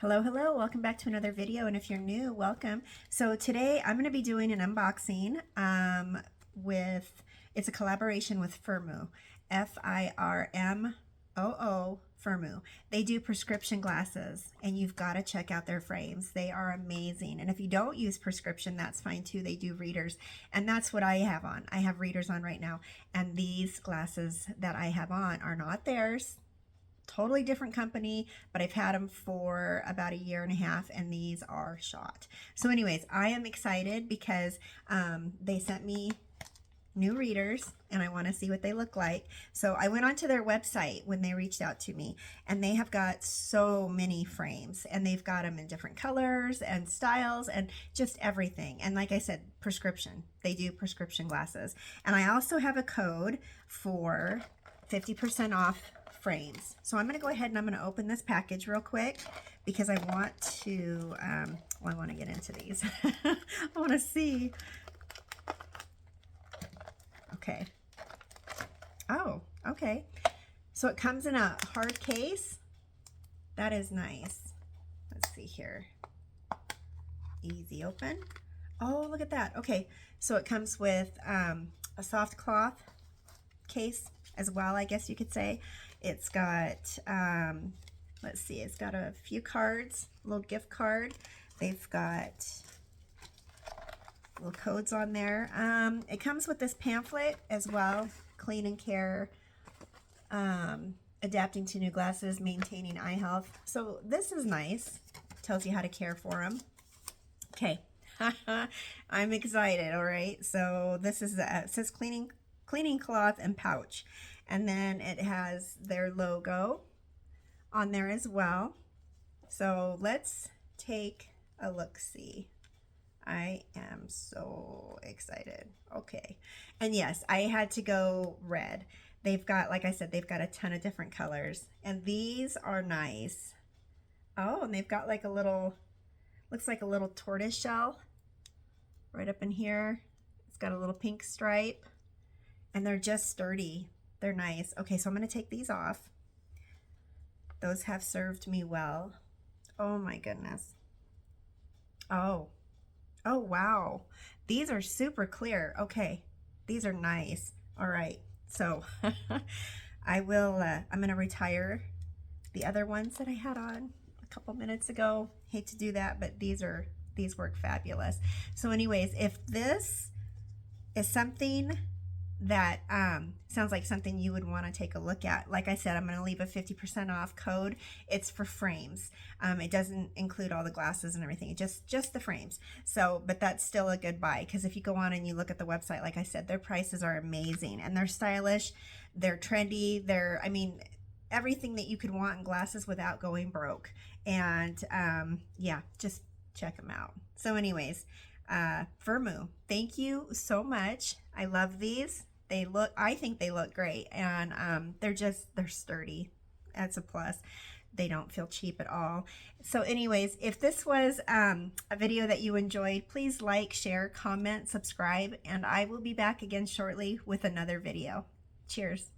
Hello, hello, welcome back to another video, and if you're new, welcome. So today I'm going to be doing an unboxing it's a collaboration with Firmoo, F-I-R-M-O-O, Firmoo. They do prescription glasses, and you've got to check out their frames. They are amazing, and if you don't use prescription, that's fine too. They do readers, and that's what I have on. I have readers on right now, and these glasses that I have on are not theirs. Totally different company, but I've had them for about a year and a half, and these are shot. So anyways, I am excited because they sent me new readers and I want to see what they look like. So I went onto their website when they reached out to me, and they have got so many frames, and they've got them in different colors and styles and just everything. And like I said, prescription. They do prescription glasses. And I also have a code for 50% off frames. So I'm going to go ahead and I'm going to open this package real quick because I want to, well, I want to get into these. I want to see. Okay. Oh, okay. So it comes in a hard case. That is nice. Let's see here. Easy open. Oh, look at that. Okay. So it comes with a soft cloth case as well, I guess you could say. It's got, let's see, it's got a few cards, a little gift card. They've got little codes on there. It comes with this pamphlet as well, Clean and Care, Adapting to New Glasses, Maintaining Eye Health. So this is nice. Tells you how to care for them. Okay, I'm excited, all right. So this is, it says cleaning cloth and pouch. And then it has their logo on there as well. So let's take a look-see. I am so excited. Okay. And yes, I had to go red. They've got, like I said, they've got a ton of different colors. And these are nice. Oh, and they've got like a little, looks like a little tortoise shell right up in here. It's got a little pink stripe. And they're just sturdy. They're nice. Okay, so I'm going to take these off. Those have served me well. Oh my goodness. Oh wow. These are super clear. Okay, these are nice. All right, so I'm going to retire the other ones that I had on a couple minutes ago. Hate to do that, but these work fabulous. So anyways, if this is something that sounds like something you would want to take a look at, like I said, I'm going to leave a 50% off code. It's for frames. It doesn't include all the glasses and everything, just the frames. So, but that's still a good buy, because if you go on and you look at the website, like I said, their prices are amazing, and they're stylish, they're trendy, I mean, everything that you could want in glasses without going broke. And yeah, just check them out. So anyways, Firmoo, thank you so much. I love these. I think they look great, and they're sturdy. That's a plus. They don't feel cheap at all. So anyways, if this was a video that you enjoyed, please like, share, comment, subscribe, and I will be back again shortly with another video. Cheers.